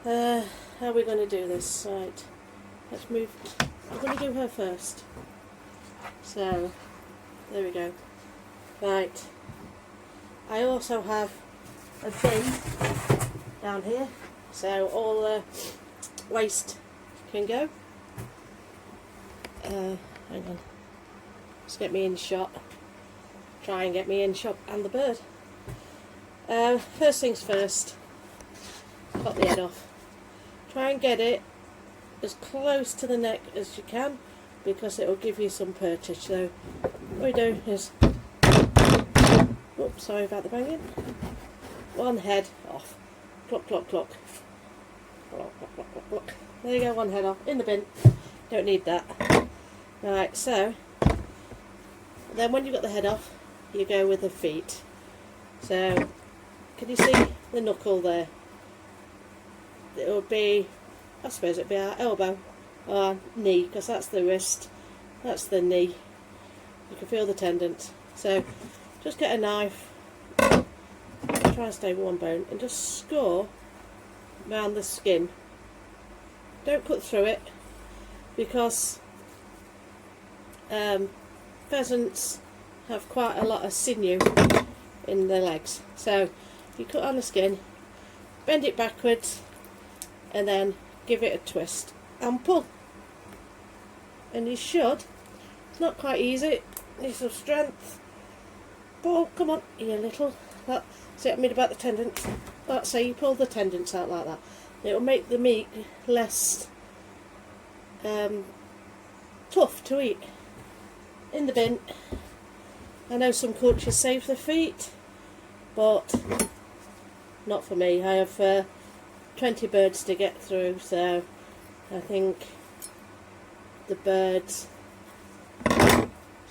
How are we going to do this? Right, let's move. I'm going to do her first. So, there we go. Right, I also have a bin down here, so all the waste can go. Hang on, let's get me in shot. Try and get me in shot and the bird. First things first, cut the head off. Try and get it as close to the neck as you can, because it will give you some purchase. So what we do is, oops, sorry about the banging. One head off. Cluck, cluck, cluck. Cluck, cluck, cluck, cluck, cluck. There you go, one head off. In the bin. Don't need that. Right, so then when you've got the head off, you go with the feet. So can you see the knuckle there? It would be, I suppose it'd be our elbow or knee, because that's the wrist, that's the knee. You can feel the tendons. So just get a knife, try and stay with one bone, and just score around the skin. Don't cut through it, because pheasants have quite a lot of sinew in their legs. So you cut on the skin, bend it backwards, and then give it a twist and pull. And you should, it's not quite easy, need some strength. Pull, come on, you little. See what I mean about the tendons? That's how you pull the tendons out like that. It will make the meat less tough to eat. In the bin. I know some cultures save the feet, but not for me. I have 20 birds to get through, so I think the birds,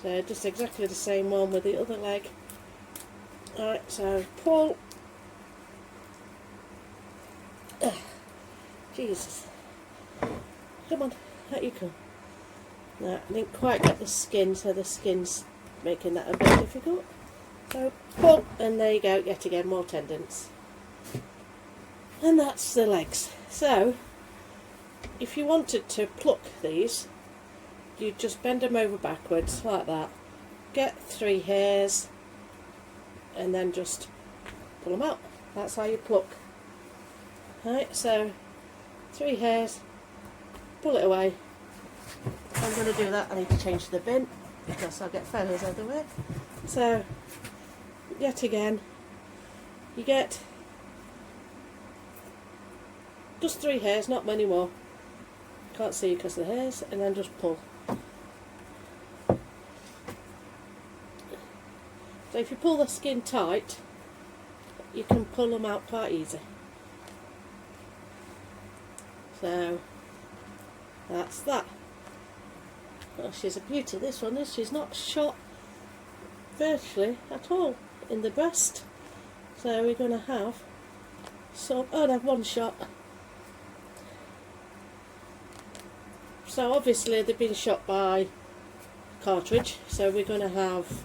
so just exactly the same one with the other leg. Alright, so pull. Jesus, come on, out you come. No, I didn't quite get the skin, so the skin's making that a bit difficult. So pull, and there you go, yet again, more tendons. And that's the legs. So if you wanted to pluck these, you just bend them over backwards like that, get 3 hairs, and then just pull them out. That's how you pluck. Right, so 3 hairs, pull it away. I'm going to do that. I need to change the bin because I'll get feathers everywhere. So yet again, you get just 3 hairs, not many more. Can't see because of the hairs, and then just pull. So if you pull the skin tight, you can pull them out quite easy. So that's that. Oh, she's a beauty, this one is. She's not shot virtually at all in the breast. So we're going to have some, oh no, one shot. So obviously they've been shot by cartridge, so we're going to have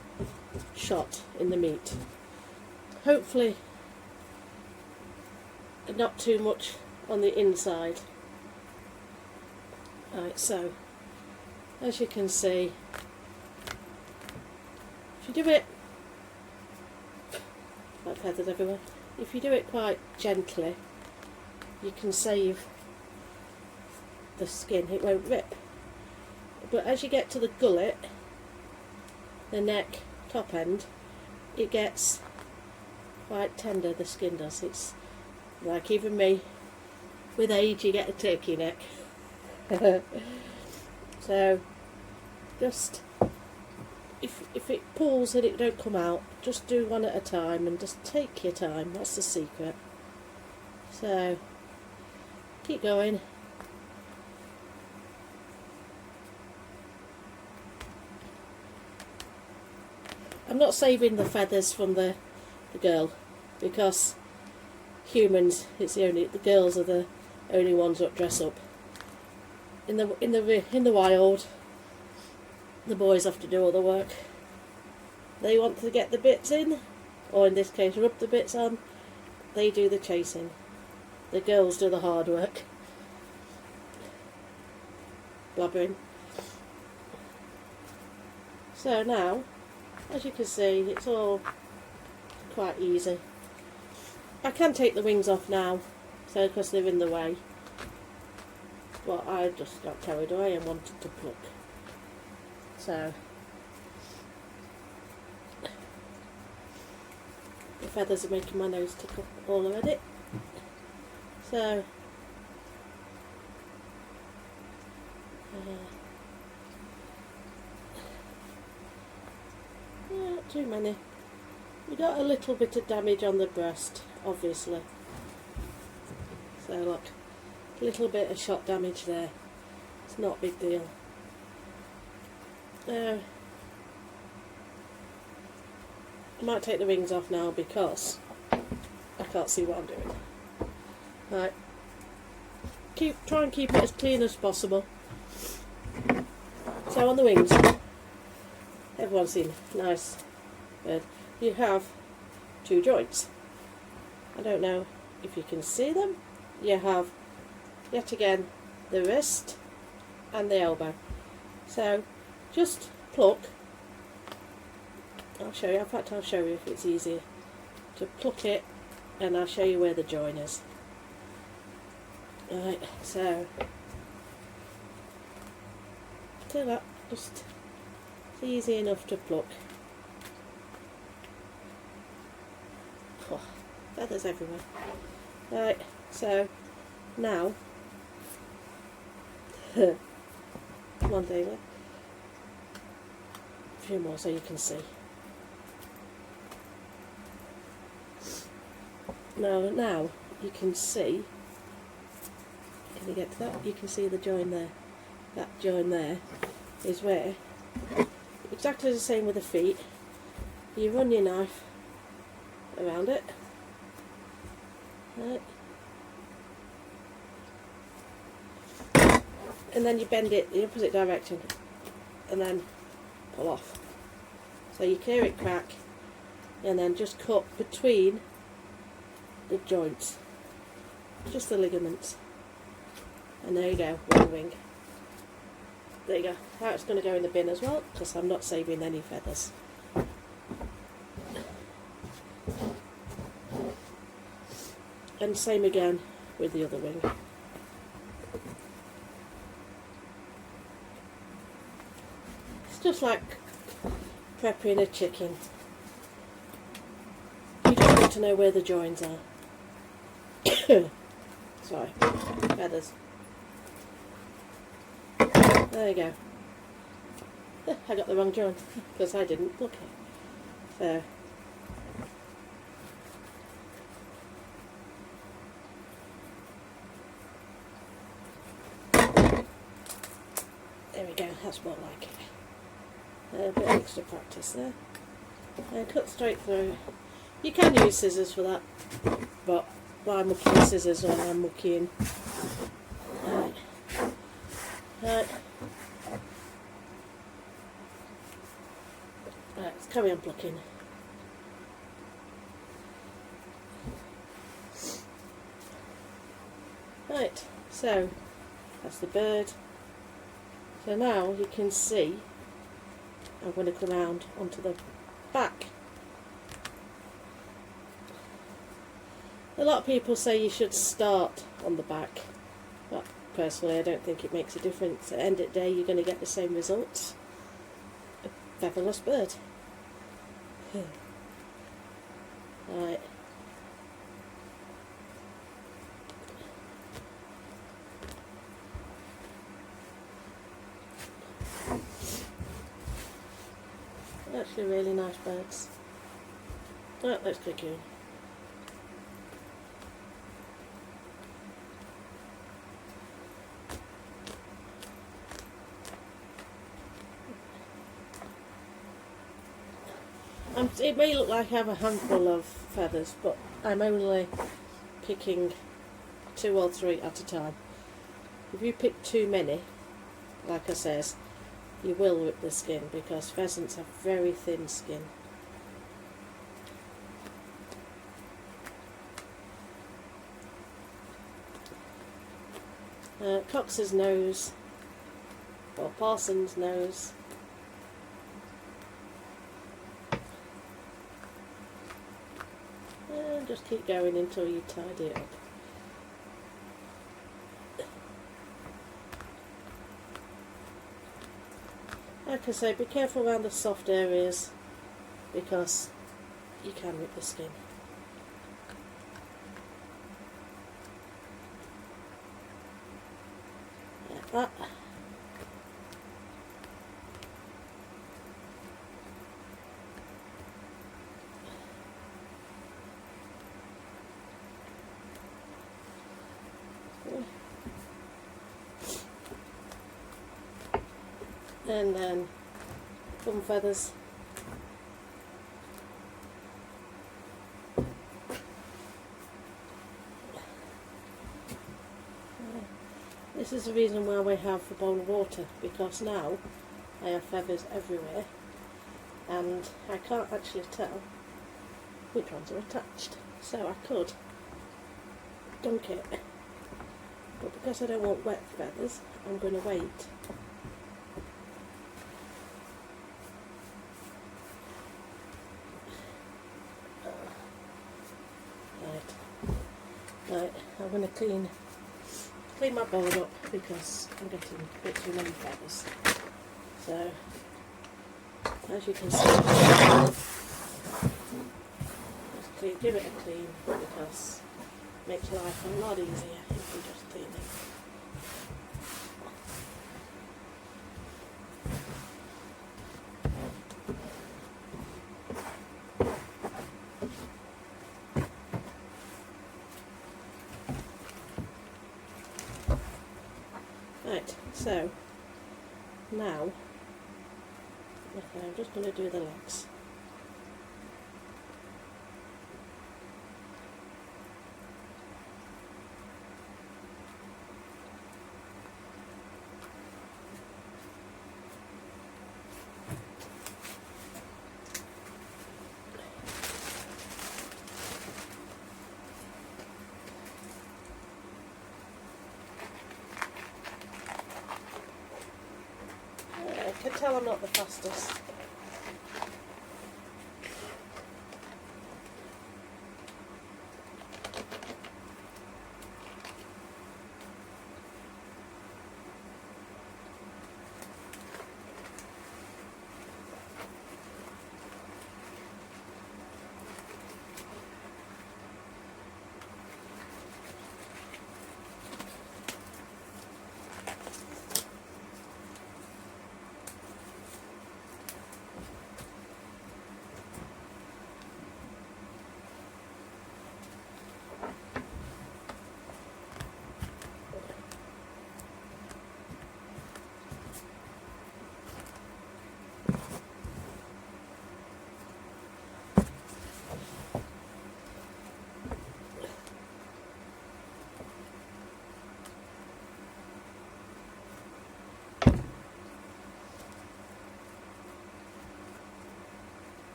shot in the meat. Hopefully not too much on the inside. Right, so as you can see, if you do it, like feathers everywhere, if you do it quite gently, you can save the skin, it won't rip. But as you get to the gullet, the neck, top end, it gets quite tender, the skin does. It's like even me, with age you get a turkey neck. So just, if it pulls and it don't come out, just do one at a time and just take your time. That's the secret. So keep going. I'm not saving the feathers from the girl, because humans, the girls are the only ones that dress up. In the wild, the boys have to do all the work. They want to get the bits in, or in this case rub the bits on. They do the chasing. The girls do the hard work. Blabbering. So now, as you can see, it's all quite easy. I can take the wings off now, so because they're in the way. But I just got carried away and wanted to pluck. So the feathers are making my nose tickle already. So not too many. We got a little bit of damage on the breast, obviously. So look, a little bit of shot damage there. It's not a big deal. I might take the wings off now because I can't see what I'm doing. Right, try and keep it as clean as possible. So on the wings, everyone's seen nice bird. You have two joints. I don't know if you can see them. You have yet again the wrist and the elbow. So just pluck. I'll show you. In fact, I'll show you if it's easier to pluck it, and I'll show you where the join is. Right, so do that. Just it's easy enough to pluck. Oh, feathers everywhere. Right, so now one thing. A few more so you can see. Now you can see. Can you get to that? You can see the join there. That join there is where, exactly the same with the feet, you run your knife around it, right, and then you bend it the opposite direction and then pull off. So you clear it crack and then just cut between the joints, just the ligaments, and there you go, one wing. There you go. Now it's going to go in the bin as well because I'm not saving any feathers. And same again with the other wing. It's just like prepping a chicken. You just need to know where the joins are. Sorry, feathers. There you go. I got the wrong join because I didn't look it. So there we go, that's more like it. A bit of extra practice there. And cut straight through. You can use scissors for that, but I'm mucking scissors when I'm mucking. Right. Right. Right, let's carry on plucking. Right, so that's the bird. So now you can see, I'm going to come round onto the back. A lot of people say you should start on the back, but personally I don't think it makes a difference. At the end of the day you're going to get the same results. A featherless bird. Right. Actually really nice birds. Right, let's click in. It may look like I have a handful of feathers, but I'm only picking 2 or 3 at a time. If you pick too many, like I says, you will rip the skin because pheasants have very thin skin. Cox's nose, or Parson's nose. And just keep going until you tidy it up. Like I say, be careful around the soft areas because you can rip the skin. Like that. And then some feathers. This is the reason why we have a bowl of water, because now I have feathers everywhere and I can't actually tell which ones are attached. So I could dunk it, but because I don't want wet feathers, I'm going to wait. Right, I'm going to clean my bowl up because I'm getting a bit too many feathers. So, as you can see, just give it a clean because it makes life a lot easier if you just clean it. Right, so now, okay, I'm just going to do the legs. I can tell I'm not the fastest.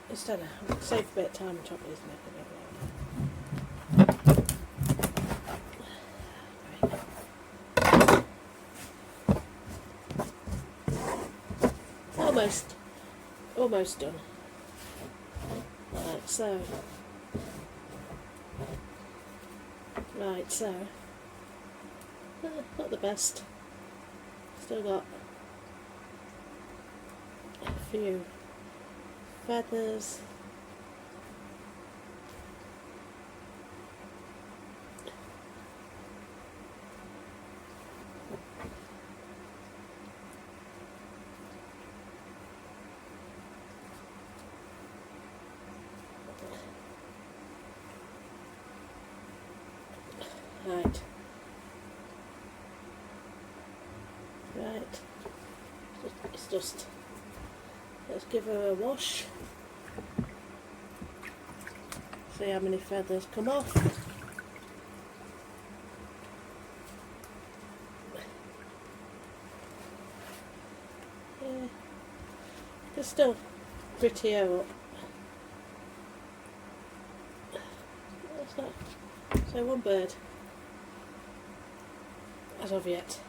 Instead of save a bit of time and chop his neck a bit. Almost done. Right, so not the best. Still got few feathers. Right. It's just, let's give her a wash. See how many feathers come off. Yeah, it's still prettier up. That's not, so one bird as of yet.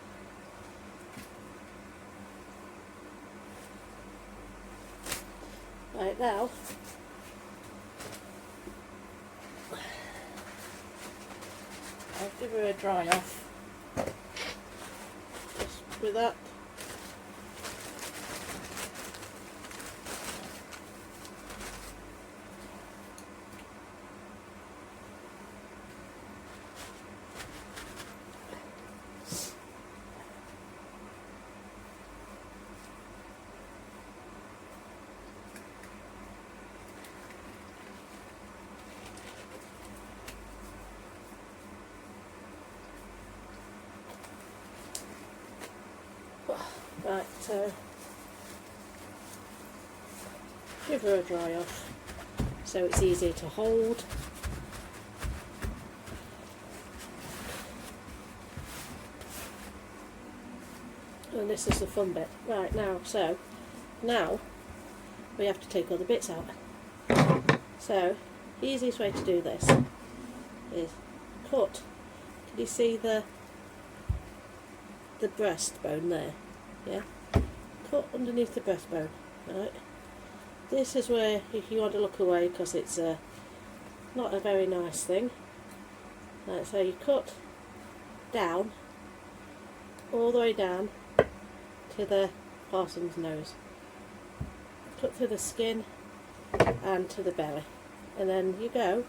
Right, now I'll give her a dry off just with that. Right, so give her a dry off so it's easier to hold. And this is the fun bit. Right, now we have to take all the bits out. So the easiest way to do this is cut. Can you see the breastbone there? Yeah, cut underneath the breastbone. Right, this is where if you want to look away because it's not a very nice thing. Right, so you cut down, all the way down to the parson's nose. Cut through the skin and to the belly, and then you go.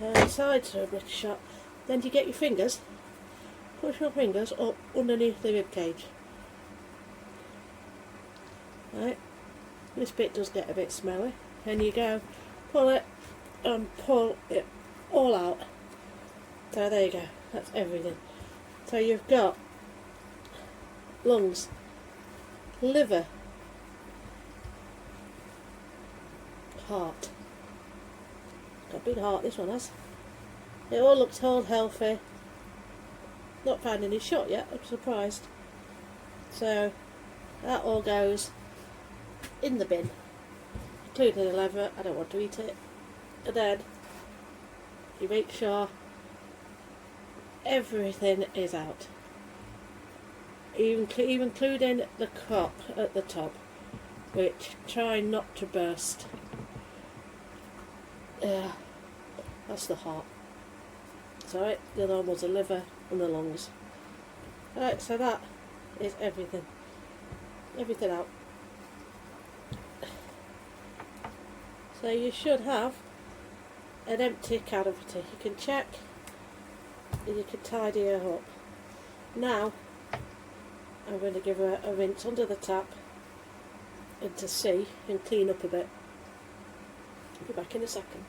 Right. Sides are a bit sharp. Then you get your fingers. Push your fingers up underneath the rib cage. Right, this bit does get a bit smelly. Then you go, pull it and pull it all out. So there you go, that's everything. So you've got lungs, liver, heart. Got a big heart, this one has. It all looks all healthy. Not found any shot yet, I'm surprised. So that all goes in the bin, including the liver. I don't want to eat it. And then you make sure everything is out, even including the crop at the top, which try not to burst. That's the heart. Sorry, the other one was the liver and the lungs. Right, so that is everything out. So you should have an empty cavity. You can check and you can tidy her up. Now I'm going to give her a rinse under the tap and to see and clean up a bit. I'll be back in a second.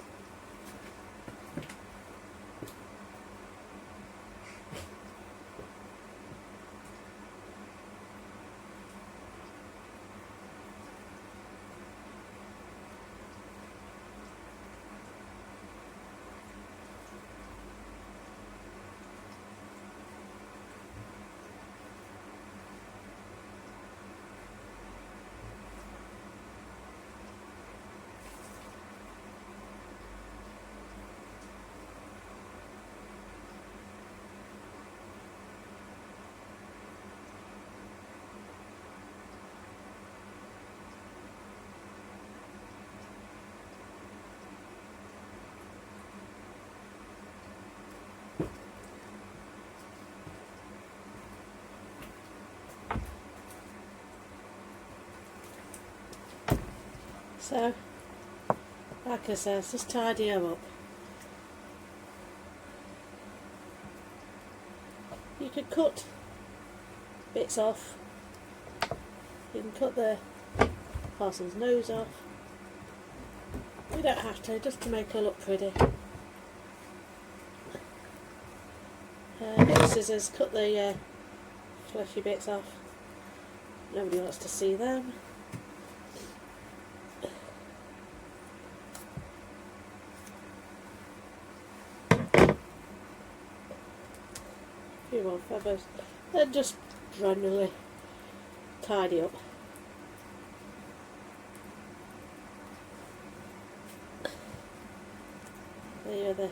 So, like I said, just tidy them up. You could cut bits off. You can cut the parson's nose off. You don't have to, just to make her look pretty. Get the scissors, cut the fleshy bits off. Nobody wants to see them. A few more feathers. And just generally tidy up. There you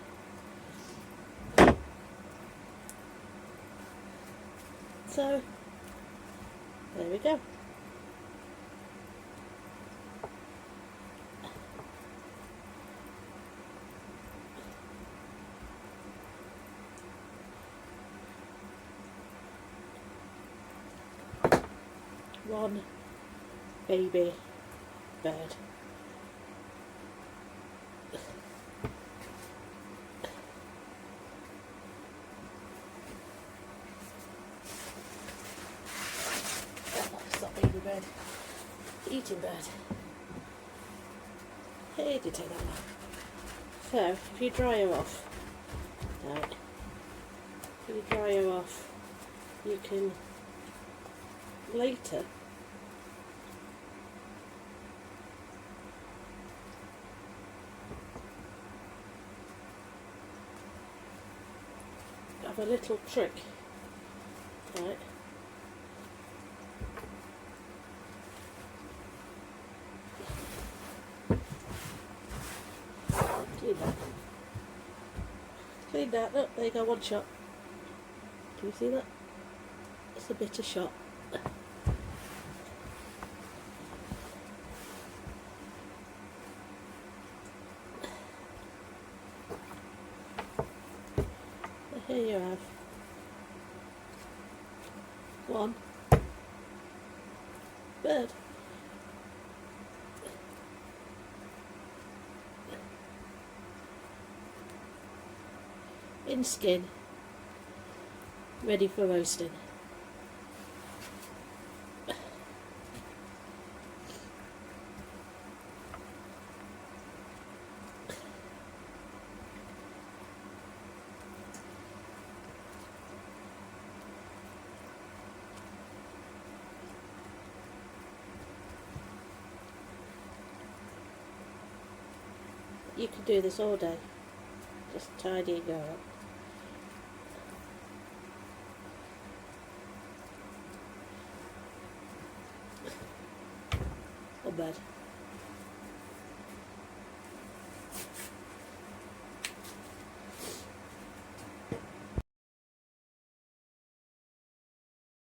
are. So, there we go. One baby bird. It's not baby bird, eating bird. Hey, did take that one. So, if you dry her off, right, if you dry her off, you can later have a little trick, right? Clean that. Clean that. Look, there you go, one shot. Can you see that? It's a bitter shot. Here you have one bird. In skin, ready for roasting. You could do this all day, just tidying her up. Not bad.